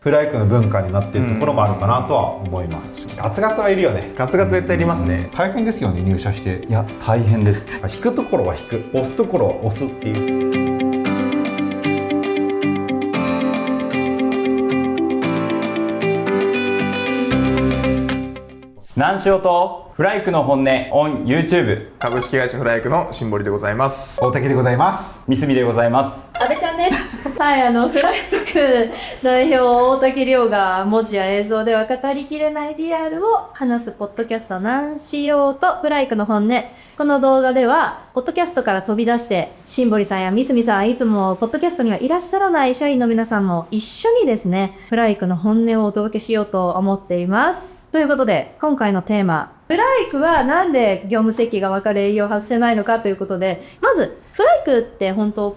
フライクの文化になっているところもあるかなとは思います。ガツガツはいるよね。ガツガツ絶対いりますね。大変ですよね、入社して。いや大変です。引くところは引く、押すところは押すっていう。南塩とフライクの本音 on YouTube。 株式会社フライクの新堀でございます。大竹でございます。三角でございます。阿部ちゃんです。はい、フライク代表大竹亮が文字や映像では語りきれないリアルを話すポッドキャスト南塩とフライクの本音。この動画ではポッドキャストから飛び出して新堀さんや三角さん、いつもポッドキャストにはいらっしゃらない社員の皆さんも一緒にですね、フライクの本音をお届けしようと思っています。ということで今回のテーマ、フライクはなんで業務設計が分かる営業を外せないのかということで、まずフライクって本当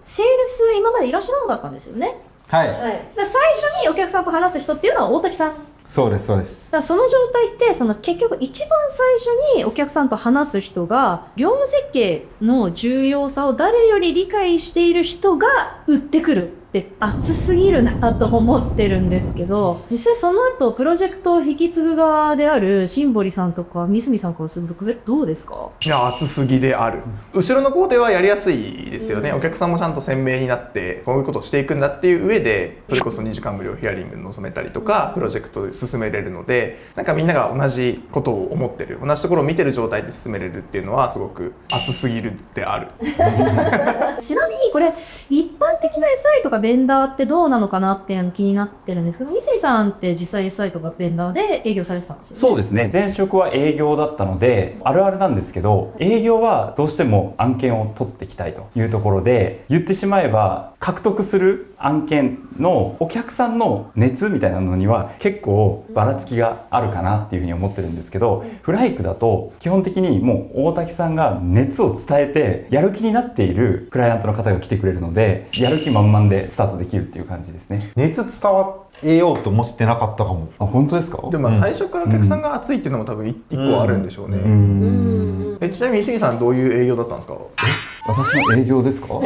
セールス今までいらっしゃらなかったんですよね。はい、はい、最初にお客さんと話す人っていうのは大竹さん。そうですそうです。だからその状態って結局一番最初にお客さんと話す人が業務設計の重要さを誰より理解している人が売ってくるって熱すぎるなと思ってるんですけど、実際その後プロジェクトを引き継ぐ側である新堀さんとか三角さんからするとどうですか？いや、熱すぎである。後ろの工程はやりやすいですよね。お客さんもちゃんと鮮明になってこういうことをしていくんだっていう上で、それこそ2時間無料ヒアリングに臨めたりとか、プロジェクトで進めれるので、なんかみんなが同じことを思ってる、同じところを見てる状態で進めれるっていうのはすごく熱すぎるである。ちなみにこれ一般的な SI とかベンダーってどうなのかなっていうの気になってるんですけど、三角さんって実際 SI とかベンダーで営業されてたんですよね。そうですね、前職は営業だったのであるあるなんですけど、営業はどうしても案件を取っていきたいというところで、言ってしまえば獲得する案件のお客さんの熱みたいなのには結構ばらつきがあるかなっていうふうに思ってるんですけど、フライクだと基本的にもう大滝さんが熱を伝えてやる気になっているクライアントの方が来てくれるので、やる気満々でスタートできるっていう感じですね。熱伝わえようと思ってなかったかも。あ、本当ですか？でも最初からお客さんが熱いっていうのも多分一個あるんでしょうね。ちなみに石木さんどういう営業だったんですか？私の営業ですか？どう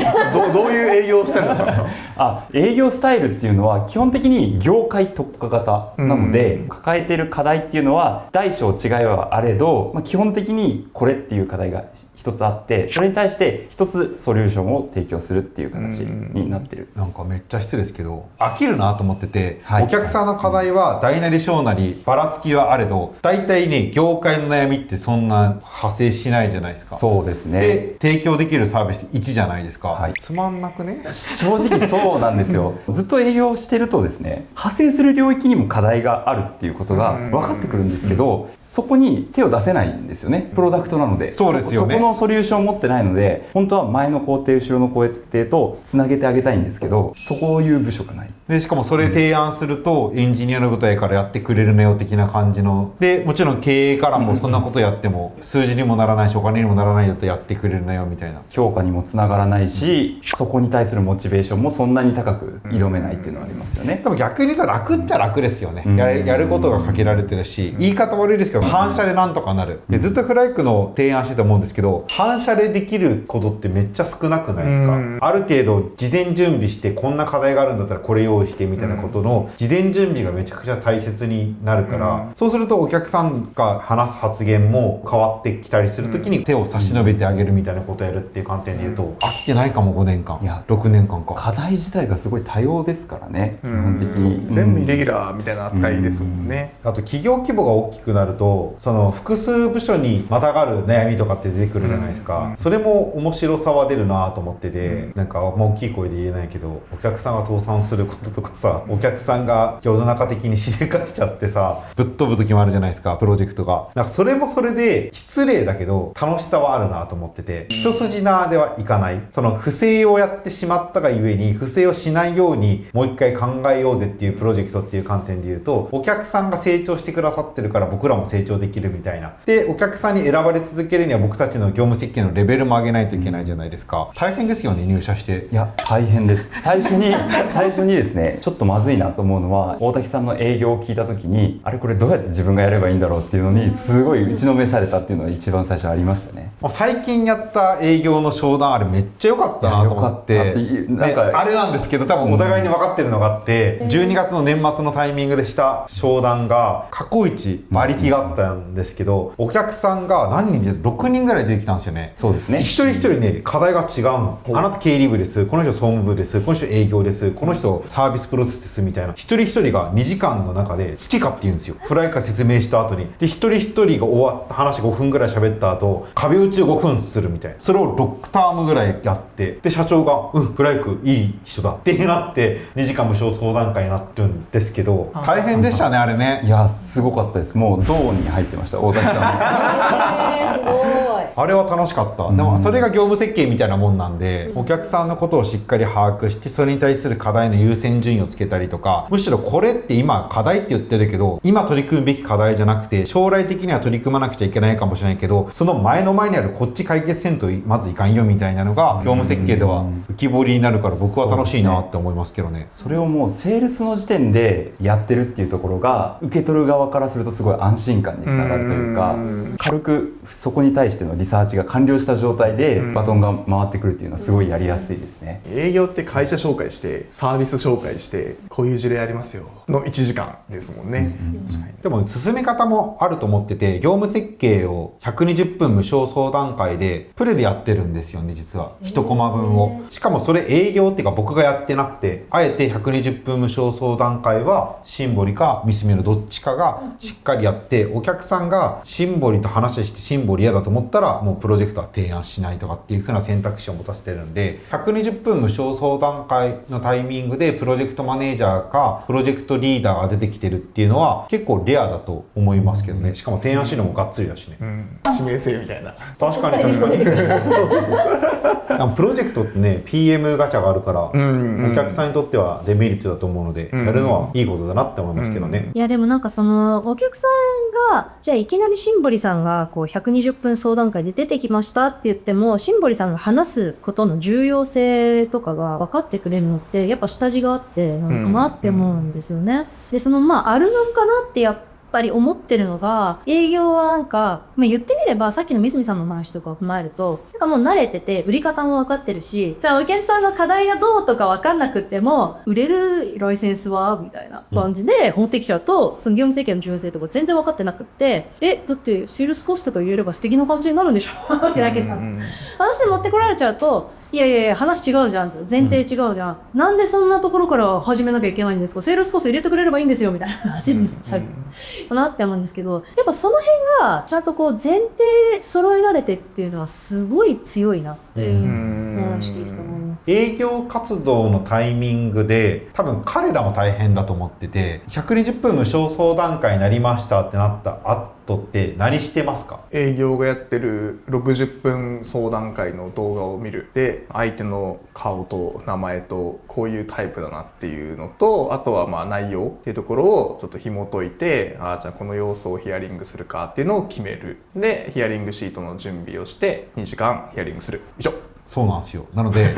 いう営業スタイルだったんですか？営業スタイルっていうのは基本的に業界特化型なので、抱えている課題っていうのは大小違いはあれど、基本的にこれっていう課題が一つあって、それに対して一つソリューションを提供するっていう形になってる。なんかめっちゃ失礼ですけど飽きるなと思ってて、はい、お客さんの課題は大なり小なりばらつきはあれど、大体ね業界の悩みってそんな派生しないじゃないですか。そうですね。で提供できるサービス1じゃないですか、はい、つまんなくね。正直そうなんですよ。ずっと営業してるとですね、派生する領域にも課題があるっていうことが分かってくるんですけど、そこに手を出せないんですよね。プロダクトなので。そうですよね。そこのソリューションを持ってないので、本当は前の工程後ろの工程とつなげてあげたいんですけど、そういう部署がない。でしかもそれ提案すると、エンジニアの舞台からやってくれるなよ的な感じので、もちろん経営からもそんなことやっても数字にもならないしお金にもならないよとやってくれるなよみたいな、評価にもつながらないし、そこに対するモチベーションもそんなに高く挑めないっていうのはありますよね。でも逆に言うと楽っちゃ楽ですよね。やることが限られてるし、言い方悪いですけど反射でなんとかなる。でずっとフライクの提案してたと思うんですけど、反射でできることってめっちゃ少なくないですか？ある程度事前準備して、こんな課題があるんだったらこれ用意してみたいなことの事前準備がめちゃくちゃ大切になるから、そうするとお客さんが話す発言も変わってきたりするときに手を差し伸べてあげるみたいなことをやるっていう観点で言うと、飽きてないかも。5年間、いや6年間か。課題自体がすごい多様ですからね、基本的に。全部イレギュラーみたいな扱いですもんね。あと企業規模が大きくなると、その複数部署にまたがる悩みとかって出てくるじゃないですか。それも面白さは出るなと思ってて、なんか大きい声で言えないけど、お客さんが倒産することとかさ、お客さんが世の中的にしでかしちゃってさ、ぶっ飛ぶ時もあるじゃないですか、プロジェクトが。なんかそれもそれで失礼だけど楽しさはあるなと思ってて、一筋縄ではいかない。その不正をやってしまったがゆえに不正をしないようにもう一回考えようぜっていうプロジェクトっていう観点で言うと、お客さんが成長してくださってるから僕らも成長できるみたいな。でお客さんに選ばれ続けるには僕たちの業務設計のレベルも上げないといけないじゃないですか。大変ですよね、入社して。いや大変です。最初にですね、ちょっとまずいなと思うのは、大滝さんの営業を聞いた時に、あれこれどうやって自分がやればいいんだろうっていうのにすごい打ちのめされたっていうのが一番最初ありましたね。最近やった営業の商談あれめっちゃ良かったなと思って、いや良かったってなんかね、あれなんですけど多分お互いに分かってるのがあって、12月の年末のタイミングでした商談が過去一馬力があったんですけど、お客さんが何人で6人ぐらい出てきたんですよね。そうですね。一人一人ね課題が違うの。あなた経理部です、この人総務部です、この人営業です、この人サービスプロセスですみたいな、一人一人が2時間の中で好きかって言うんですよ。フライから説明した後にで一人一人が終わった話5分ぐらい喋った後壁打ちを5分するみたいな、それを6タームぐらいやって、で社長がフライクいい人だってなって2時間無償相談会になってるんですけど、大変でしたねあれね。いやすごかったです。もうゾーンに入ってました大谷さんすごい。あれは楽しかった。でもそれが業務設計みたいなもんなんで、お客さんのことをしっかり把握してそれに対する課題の優先順位をつけたりとか、むしろこれって今課題って言ってるけど今取り組むべき課題じゃなくて将来的には取り組まなくちゃいけないかもしれないけど、その前の前にあるこっち解決せんとまずいかんよみたいなのが業務設計では浮き彫りになるから、僕は楽しいなって思いますけどね。それをもうセールスの時点でやってるっていうところが受け取る側からするとすごい安心感につながるというか、軽くそこに対してのリサーチが完了した状態でバトンが回ってくるっていうのはすごいやりやすいですね。営業って会社紹介してサービス紹介してこういう事例ありますよの1時間ですもんね。でも進め方もあると思ってて、業務設計を120分無償相談会でプレでやってるんですよね実は1コマ分を。しかもそれ営業っていうか僕がやってなくて、あえて120分無償相談会はシンボリかミスミのどっちかがしっかりやって、お客さんがシンボリと話してシンボリ嫌だと思ったらもうプロジェクトは提案しないとかっていう風な選択肢を持たせてるんで、120分無償相談会のタイミングでプロジェクトマネージャーかプロジェクトリーダーが出てきてるっていうのは結構レアだと思いますけどね。しかも提案資料もがっつりだしね。指名制みたいな。確かに確かにプロジェクトってね PM ガチャがあるから、お客さんにとってはデメリットだと思うので、やるのはいいことだなって思いますけどね。いやでもなんかそのお客さんがじゃあいきなりシンボリさんがこう120分相談会で出てきましたって言っても、シンボリさんが話すことの重要性とかが分かってくれるのってやっぱ下地があってなんかなって思うんですよね。でそのあるのかなってやっぱり思ってるのが、営業はなんか、言ってみればさっきの三角さんの話とかを踏まえるとなんかもう慣れてて売り方も分かってるし、お客さんの課題がどうとか分かんなくっても売れるライセンスはみたいな感じで持ってきちゃうと、その業務設計の重要性とか全然分かってなくって、だってセールスコストとか言えれば素敵な感じになるんでしょってだけ話で持ってこられちゃうと、いやいやいや話違うじゃん、前提違うじゃん、なんでそんなところから始めなきゃいけないんですか、セールスコスト入れてくれればいいんですよみたいな話になっちゃうかなって思うんですけど、やっぱその辺がちゃんとこう前提揃えられてっていうのはすごい強いなっていう話ですと思います。営業活動のタイミングで多分彼らも大変だと思ってて、120分無償相談会になりましたってなった後って何してますか？営業がやってる60分相談会の動画を見る。で相手の顔と名前とこういうタイプだなっていうのと、あとは内容っていうところをちょっと紐解いて、じゃあこの要素をヒアリングするかっていうのを決める。でヒアリングシートの準備をして2時間ヒアリングする。以上。そうなんですよ。なので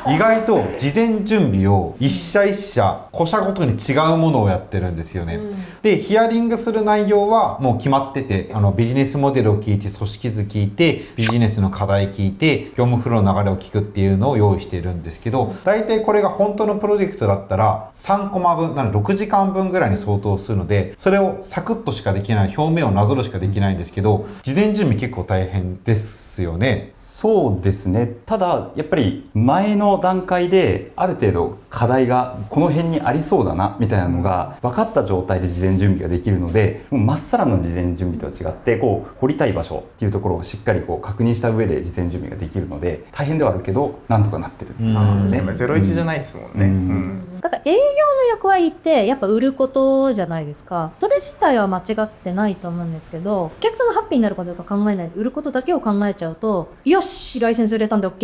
意外と事前準備を一社一社個社ごとに違うものをやってるんですよね。でヒアリングする内容はもう決まってて、ビジネスモデルを聞いて、組織図聞いて、ビジネスの課題聞いて、業務フローの流れを聞くっていうのを用意しているんですけど、大体これが本当のプロジェクトだったら3コマ分なので6時間分ぐらいに相当するので、それをサクッとしかできない、表面をなぞるしかできないんですけど、事前準備結構大変ですよね。そうですね。ただやっぱり前の段階である程度課題がこの辺にありそうだなみたいなのが分かった状態で事前準備ができるので、もうまっさらの事前準備とは違って掘りたい場所っていうところをしっかり確認した上で事前準備ができるので、大変ではあるけどなんとかなってるっていう感じですね。01じゃないですもんね。だから営業の役割ってやっぱ売ることじゃないですか。それ自体は間違ってないと思うんですけど、お客さんがハッピーになるかどうか考えないで売ることだけを考えちゃうと、よしライセンス売れたんで OK っ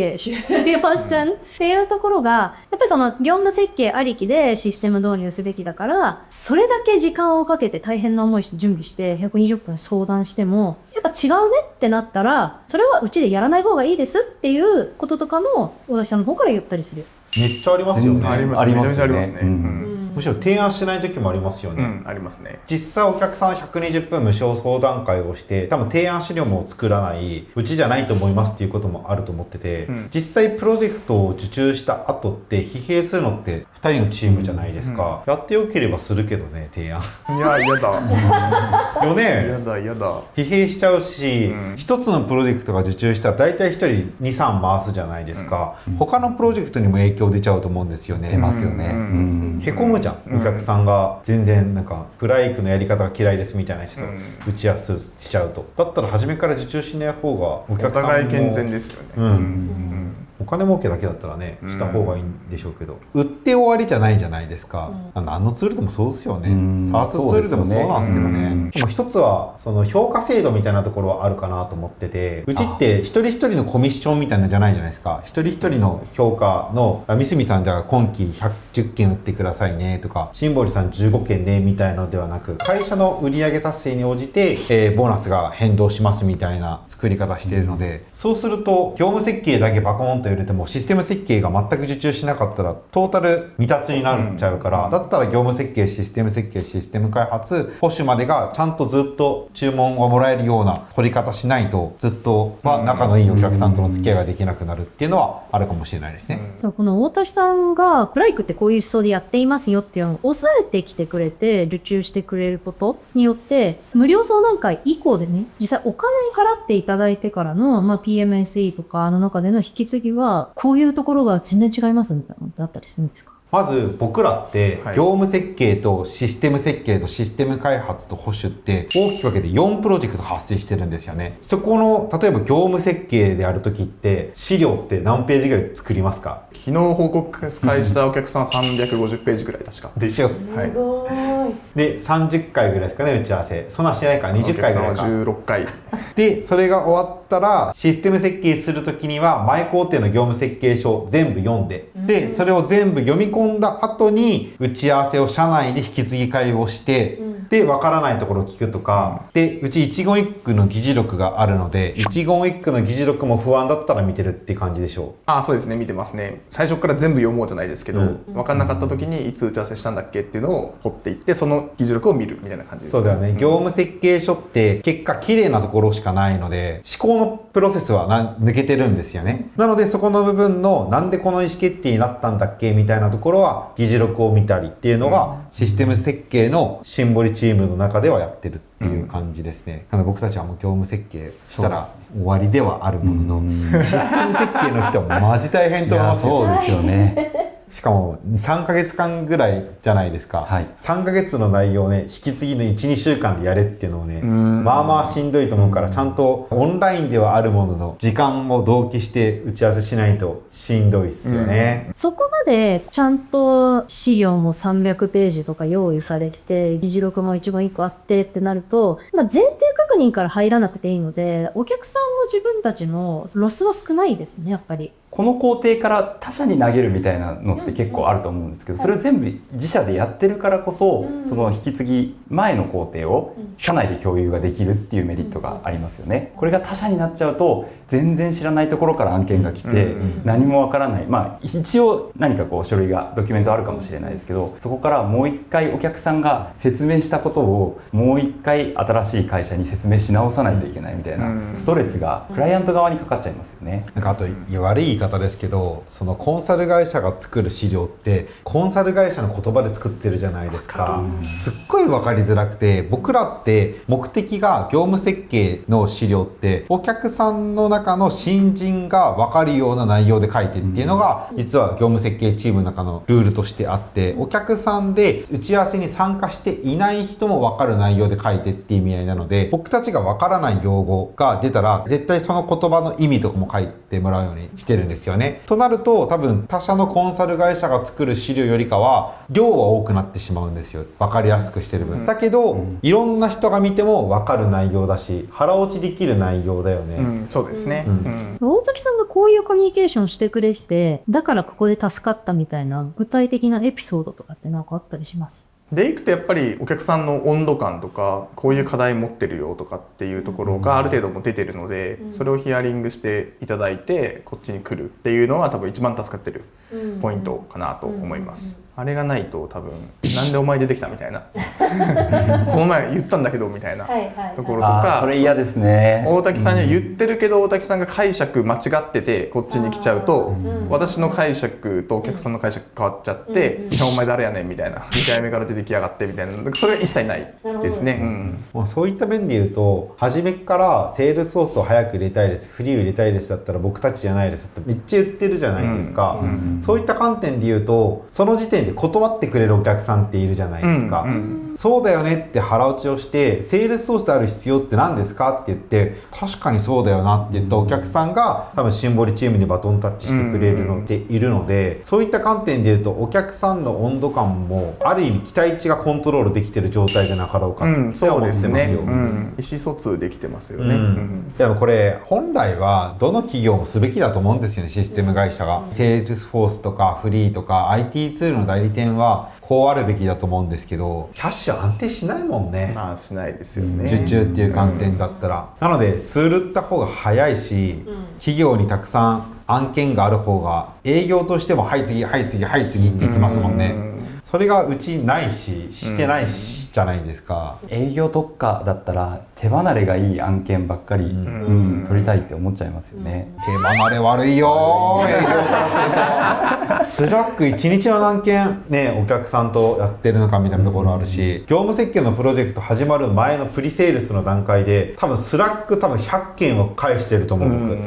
ていうパッションっていうところが、やっぱりその業務設計ありきでシステム導入すべきだから、それだけ時間をかけて大変な思いして準備して120分相談してもやっぱ違うねってなったら、それはうちでやらない方がいいですっていうこととかも小田さんの方から言ったりする。めっちゃありますよね。ありますよね。むむしろ提案しない時もありますよね、ありますね。実際お客さん120分無償相談会をして多分提案資料も作らないうちじゃないと思いますっていうこともあると思ってて、実際プロジェクトを受注した後って疲弊するのって2人のチームじゃないですか、やってよければするけどね提案いや嫌だよね嫌だ疲弊しちゃうし、一つのプロジェクトが受注したら大体1人 2,3 回すじゃないですか、他のプロジェクトにも影響出ちゃうと思うんですよね。出ますよね。へこむじゃん、お客さんが全然なんかプライクのやり方が嫌いですみたいな人と打ち合わせしちゃうと、だったら初めから受注しない方がお客さんもお互い健全ですよね。お金儲けだけだったらねした方がいいんでしょうけど、売って終わりじゃないじゃないですか、何のツールでもそうですよね、SaaS ツールでもそうなんですけどね。でも一つはその評価制度みたいなところはあるかなと思ってて、うちって一人一人のコミッションみたいなのじゃないじゃないですか。一人一人の評価の三角さんじゃあ今期110件売ってくださいねとか、シンボリさん15件ねみたいなのではなく、会社の売上達成に応じて、ボーナスが変動しますみたいな作り方しているので、そうすると業務設計だけバコーンと入れてもシステム設計が全く受注しなかったらトータル未達になっちゃうから、だったら業務設計システム設計システム開発保守までがちゃんとずっと注文がもらえるような取り方しないと、ずっと仲のいいお客さんとの付き合いができなくなるっていうのはあるかもしれないですね。この大田さんがプライクってこういう思想でやっていますよっていうのを抑えてきてくれて受注してくれることによって、無料相談会以降でね、実際お金払っていただいてからの、PMSE とかの中での引き継ぎはこういうところが全然違いますみたいなのだったりするんですか？まず僕らって業務設計とシステム設計とシステム開発と保守って大きく分けて4プロジェクト発生してるんですよね。そこの例えば業務設計である時って資料って何ページぐらい作りますか？昨日報告会したお客さんは350ページぐらい確かでしょ。はい。で30回ぐらいですかね打ち合わせ。そんなしないか20回ぐらいか。16回でそれが終わったらシステム設計する時には前工程の業務設計書を全部読んで、でそれを全部読み込んだ後に打ち合わせを社内で引き継ぎ会をして、で分からないところを聞くとか、でうち一言一句の議事録があるので一言一句の議事録も不安だったら見てるっていう感じでしょう。そうですね、見てますね。最初から全部読もうじゃないですけど、分かんなかった時にいつ打ち合わせしたんだっけっていうのを掘っていって、その議事録を見るみたいな感じです。そうだよね、業務設計書って結果綺麗なところしかないので思考のプロセスは抜けてるんですよね。なのでそこの部分のなんでこの意思決定になったんだっけみたいなところは議事録を見たりっていうのがシステム設計のシンボリチームの中ではやってるっていう感じですね。なので僕たちはもう業務設計したら終わりではあるものの、システム設計の人はマジ大変と思いますよ。そうですよね。しかも3ヶ月間ぐらいじゃないですか、3ヶ月の内容をね引き継ぎの 1,2 週間でやれっていうのをね、まあまあしんどいと思うから、ちゃんとオンラインではあるものの時間を同期して打ち合わせしないとしんどいっすよね、そこまでちゃんと資料も300ページとか用意されてて議事録も一番1個あってってなると、前提確認から入らなくていいので、お客さんも自分たちのロスは少ないですね。やっぱりこの工程から他社に投げるみたいなのって結構あると思うんですけど、それを全部自社でやってるからこそ、その引き継ぎ前の工程を社内で共有ができるっていうメリットがありますよね。これが他社になっちゃうと全然知らないところから案件が来て何もわからない、一応何か書類がドキュメントあるかもしれないですけど、そこからもう一回お客さんが説明したことをもう一回新しい会社に説明し直さないといけないみたいなストレスがクライアント側にかかっちゃいますよね。なんかあと悪い言い方ですけど、そのコンサル会社が作る資料ってコンサル会社の言葉で作ってるじゃないですか。すっごい分かりづらくて、僕らって目的が業務設計の資料ってお客さんの中の新人が分かるような内容で書いてっていうのが実は業務設計チームの中のルールとしてあって、お客さんで打ち合わせに参加していない人も分かる内容で書いてっていう意味合いなので、僕たちが分からない用語が出たら絶対その言葉の意味とかも書いてもらうようにしてるんですよね。となると多分他社のコンサル会社が作る資料よりかは量は多くなってしまうんですよ、分かりやすくしてる分、だけど、いろんな人が見ても分かる内容だし腹落ちできる内容だよね、そうですね、大崎さんがこういうコミュニケーションしてくれて、だからここで助かったみたいな具体的なエピソードとかって何かあったりします？でいくとやっぱりお客さんの温度感とか、こういう課題持ってるよとかっていうところがある程度も出てるので、それをヒアリングしていただいてこっちに来るっていうのは多分一番助かってるポイントかなと思います。あれがないと多分なんでお前出てきたみたいなこの前言ったんだけどみたいなところとか、それ嫌ですね。大滝さんには言ってるけど大滝さんが解釈間違っててこっちに来ちゃうと私の解釈とお客さんの解釈変わっちゃって「お前誰やねん」みたいな2回目から出てきやがってみたいな、それは一切ないですね。もうそういった面で言うと初めからセールスソースを早く入れたいです、フリーを入れたいですだったら僕たちじゃないですってめっちゃ言ってるじゃないですか。そういった観点で言うとその時点で断ってくれるお客さんっているじゃないですか。そうだよねって腹落ちをしてセールスソースである必要って何ですかって言って確かにそうだよなって言ったお客さんが多分シンボリチームにバトンタッチしてくれるのでいるので、そういった観点で言うとお客さんの温度感もある意味期待値がコントロールできてる状態じゃなかろうかって思ってますよ。意思疎通できてますよね。でもこれ本来はどの企業もすべきだと思うんですよね。システム会社がセールスフォースとかフリーとか IT ツールの代理店はこうあるべきだと思うんですけど、キャッシュ安定しないもんね。まあしないですよね。受注っていう観点だったら、なのでツールった方が早いし、企業にたくさん案件がある方が営業としてもはい次はい次はい次っていきますもんね。それがうちないししてないしじゃないですか。営業特化だったら手離れがいい案件ばっかり、取りたいって思っちゃいますよね。手離れ悪いよ営業からするとスラック1日の何件ねお客さんとやってるのかみたいなところあるし、業務設計のプロジェクト始まる前のプリセールスの段階で多分スラック多分100件を返してると思う僕。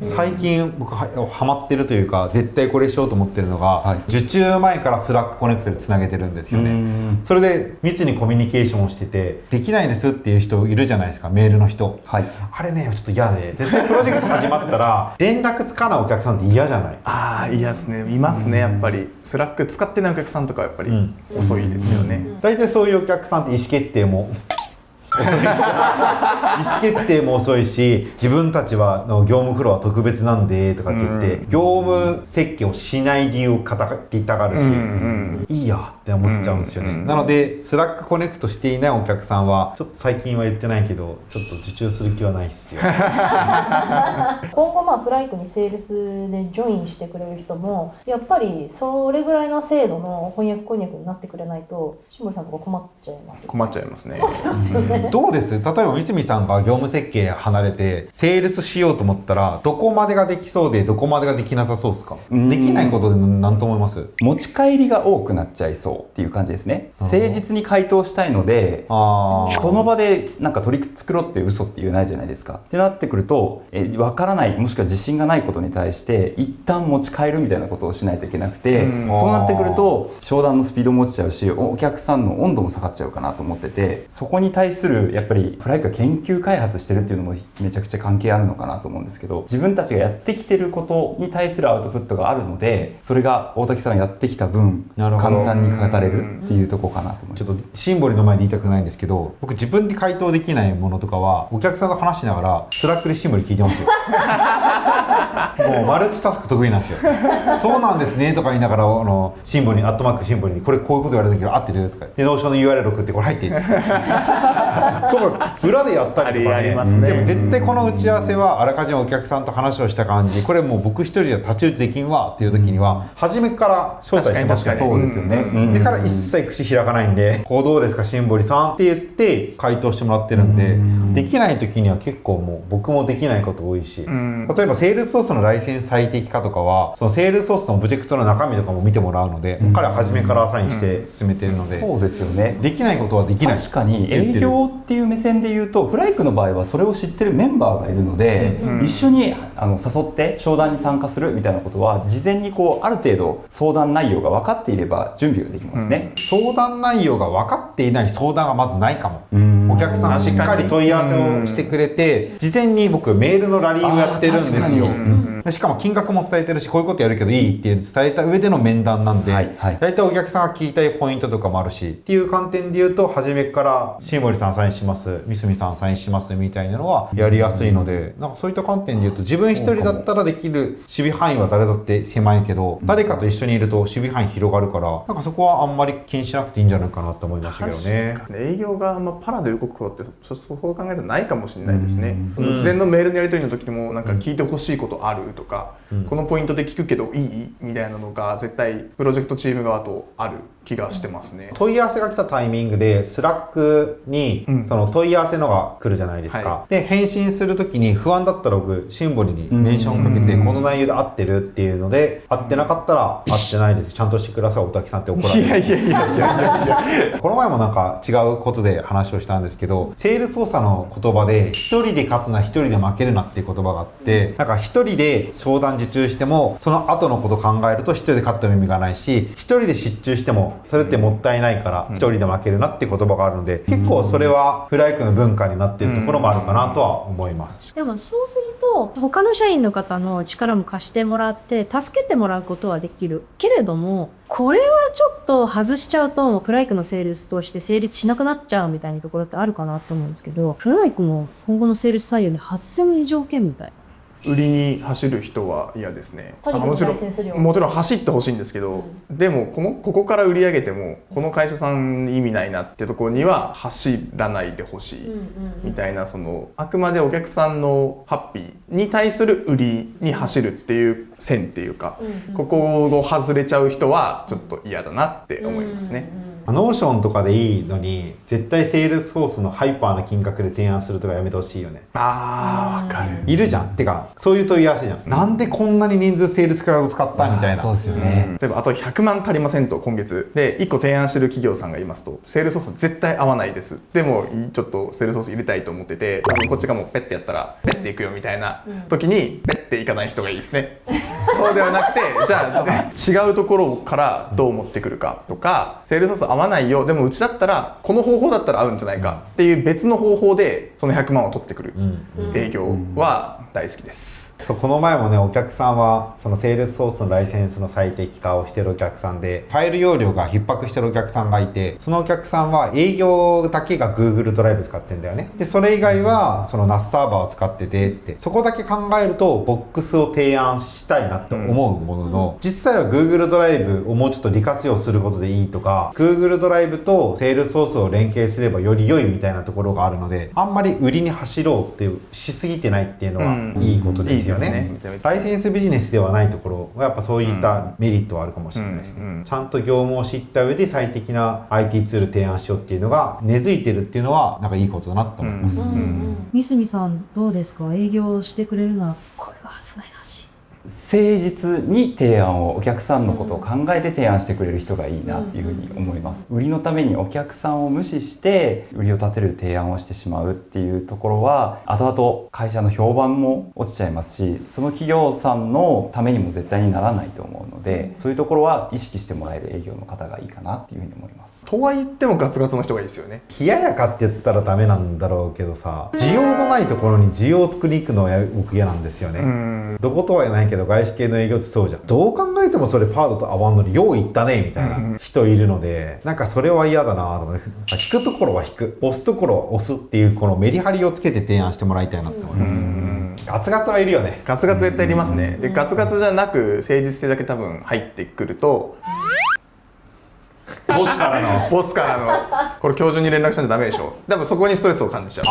最近僕ハマってるというか絶対これしようと思ってるのが、受注前からスラックコネクトでつなげてるんですよね。それで密にコミュニケーションをしててできないですっていう人いるじゃないですか、メールの人。あれねちょっと嫌で、絶対プロジェクト始まったら連絡つかないお客さんって嫌じゃない？ああ嫌ですね。いますねやっぱり。スラック使ってないお客さんとかやっぱり遅いですよね。大体そういうお客さんって意思決定も遅いし意思決定も遅いし、自分たちはの業務フロア特別なんでとかって言って業務設計をしない理由を語りたがるし、いいやって思っちゃうんですよね。なのでスラックコネクトしていないお客さんはちょっと最近は言ってないけどちょっと受注する気はないっすよ。今後フライクにセールスでジョインしてくれる人もやっぱりそれぐらいの精度の翻訳こんにゃくになってくれないと志村さんとか困っちゃいますよね。困っちゃいますね。困っちゃいますよね。どうです？例えば三角さんが業務設計離れてセールスしようと思ったらどこまでができそうでどこまでができなさそうですか？できないことで何と思います？持ち帰りが多くなっちゃいそうっていう感じですね。誠実に回答したいのでその場でなんか取り作ろうって嘘って言えないじゃないですか。ってなってくると分からないもしくは自信がないことに対して一旦持ち帰るみたいなことをしないといけなくて、そうなってくると商談のスピードも落ちちゃうしお客さんの温度も下がっちゃうかなと思ってて、そこに対するやっぱりフライクが研究開発してるっていうのもめちゃくちゃ関係あるのかなと思うんですけど、自分たちがやってきてることに対するアウトプットがあるのでそれが大滝さんがやってきた分簡単に語れるっていうところかなと思います。ちょっとシンボリの前で言いたくないんですけど、僕自分で回答できないものとかはお客さんと話しながらスラックでシンボリ聞いてますよ。もうマルチタスク得意なんですよ。そうなんですねとか言いながらシンボリにアットマークシンボリにこれこういうこと言われたけど合ってるとかでノーションの URL 送ってこれ入っていいっつってとか裏でやったりとかね。でも絶対この打ち合わせはあらかじめお客さんと話をした感じ、これもう僕一人じゃ太刀打ちできんわっていう時には初めから招待してますよね。そうですよね。だから一切口開かないんで、こうどうですかシンボリさんって言って回答してもらってるんで、できない時には結構もう僕もできないこと多いし、例えばセールスソースのライセンス最適化とかはそのセールスソースのオブジェクトの中身とかも見てもらうので、彼は初めからアサインして進めてるので、そうですよね。できないことはできない。確かに営業っていう目線で言うとフライクの場合はそれを知ってるメンバーがいるので、一緒に誘って商談に参加するみたいなことは事前にある程度相談内容が分かっていれば準備ができますね。相談内容が分かっていない相談がまずないかも。お客さんがしっかり問い合わせをしてくれて、事前に僕メールのラリーをやってるんですよ。しかも金額も伝えてるしこういうことやるけどいいって伝えた上での面談なんで、大体お客さんが聞きたいポイントとかもあるしっていう観点で言うと初めからシンボリさんサインします三角さんサインしますみたいなのはやりやすいので、なんかそういった観点で言うと自分一人だったらできる守備範囲は誰だって狭いけど、誰かと一緒にいると守備範囲広がるから、なんかそこはあんまり気にしなくていいんじゃないかなと思いましたけどね。営業がパラで動くことってそう考えたらないかもしれないですね。その事前のメールのやり取りの時にもなんか聞いてほしいことあるとか、このポイントで聞くけどいいみたいなのが絶対プロジェクトチーム側とある気がしてますね。問い合わせが来たタイミングでスラックにその問い合わせのが来るじゃないですか、はで返信する時に不安だったら僕シンボルにメンションかけてこの内容で合ってるっていうので、合ってなかったら合ってないですちゃんとしてください大滝さんって怒られる。いやいやいやいやこの前もなんか違うことで話をしたんですけど、セールス操作の言葉で一人で勝つな一人で負けるなっていう言葉があって、なんか一人で商談受注してもその後のこと考えると一人で勝っても意味がないし、一人で失注してもそれってもったいないから一人で負けるなって言葉があるので、結構それはフライクの文化になっているところもあるかなとは思います。でもそうすると他の社員の方の力も貸してもらって助けてもらうことはできるけれども、これはちょっと外しちゃうとプライクのセールスとして成立しなくなっちゃうみたいなところってあるかなと思うんですけど、プライクも今後のセールス採用に外せない条件みたい。売りに走る人は嫌ですね。とにかくもちろ対戦するよんもちろん走ってほしいんですけど、でもここから売り上げてもこの会社さん意味ないなってところには走らないでほしいみたいな、そのあくまでお客さんのハッピーに対する売りに走るっていう線っていうか、ここを外れちゃう人はちょっと嫌だなって思いますね。ノーションとかでいいのに絶対セールスフォースのハイパーな金額で提案するとかやめてほしいよね。あーわかる。いるじゃん。てかそういう問い合わせじゃん、なんでこんなに人数セールスクラウド使ったみたいな。そうですよね。例えばあと100万足りませんと今月で1個提案してる企業さんがいますと、セールスソース絶対合わないです、でもちょっとセールスソース入れたいと思ってて、こっちがもうペッてやったらペッていくよみたいな時にペッていかない人がいいですね。そうではなくて、じゃあ違うところからどう持ってくるかとか、セールスソース合わないよ、でもうちだったらこの方法だったら合うんじゃないかっていう別の方法でその100万を取ってくる営業は大好きです。そう、この前もね、お客さんはそのセールスソースのライセンスの最適化をしてるお客さんで、ファイル容量が逼迫してるお客さんがいて、そのお客さんは営業だけが Google ドライブ使ってんだよね。でそれ以外はその NAS サーバーを使っててって、そこだけ考えるとボックスを提案したいなって思うものの、実際は Google ドライブをもうちょっと利活用することでいいとか、 Google ドライブとセールスソースを連携すればより良いみたいなところがあるので、あんまり売りに走ろうってしすぎてないっていうのはいいことですよね。いいですね、めちゃめちゃライセンスビジネスではないところはやっぱそういったメリットはあるかもしれないですね。ちゃんと業務を知った上で最適な IT ツール提案しようっていうのが根付いてるっていうのはなんかいいことだなと思います。三角さんどうですか、営業してくれるならこれは外ないらしい。誠実に提案を、お客さんのことを考えて提案してくれる人がいいなっていうふうに思います。売りのためにお客さんを無視して売りを立てる提案をしてしまうっていうところは、後々会社の評判も落ちちゃいますし、その企業さんのためにも絶対にならないと思うので、そういうところは意識してもらえる営業の方がいいかなっていうふうに思います。とは言ってもガツガツの人がいいですよね。冷ややかって言ったらダメなんだろうけどさ、需要のないところに需要を作りに行くのは僕嫌なんですよね。どことは言えないけど外資系の営業ってそうじゃん。どう考えてもそれパードと合わんのによう言ったねみたいな人いるので、なんかそれは嫌だなと思って、引くところは引く、押すところは押すっていうこのメリハリをつけて提案してもらいたいなって思います。ガツガツはいるよね。ガツガツ絶対いりますね。でガツガツじゃなく誠実性だけ多分入ってくると、ボスからのこれ今日中に連絡したんじゃダメでしょ、多分そこにストレスを感じちゃう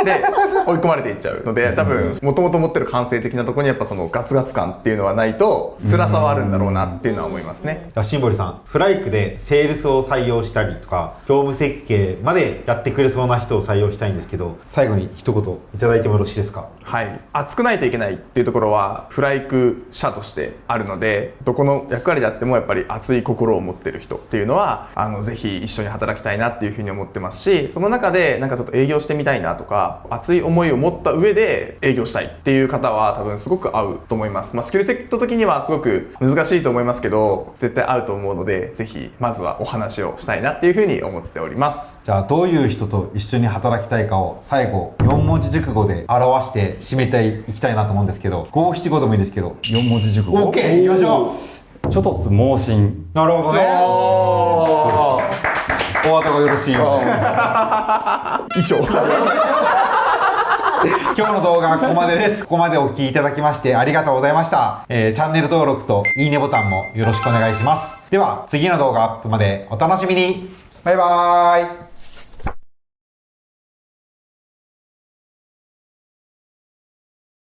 で追い込まれていっちゃうので、多分もともと持ってる感性的なところにやっぱそのガツガツ感っていうのはないと辛さはあるんだろうなっていうのは思いますね。はい、熱くないといけないっていうところはフライク社としてあるので、どこの役割であってもやっぱり熱い心を持ってる人っていうのはぜひ一緒に働きたいなっていうふうに思ってますし、その中でなんかちょっと営業してみたいなとか熱い思いを持った上で営業したいっていう方は多分すごく合うと思います。スキルセット的にはすごく難しいと思いますけど絶対合うと思うので、ぜひまずはお話をしたいなっていうふうに思っております。じゃあどういう人と一緒に働きたいかを最後4文字熟語で表して締めていきたいなと思うんですけど、5、7、5でもいいですけど4文字熟語 OK いきましょう。諸突猛進。なるほどね。お後がよろしいようで以上今日の動画はここまでです。ここまでお聞きいただきましてありがとうございました。チャンネル登録といいねボタンもよろしくお願いします。では次の動画アップまでお楽しみに。バイバーイ。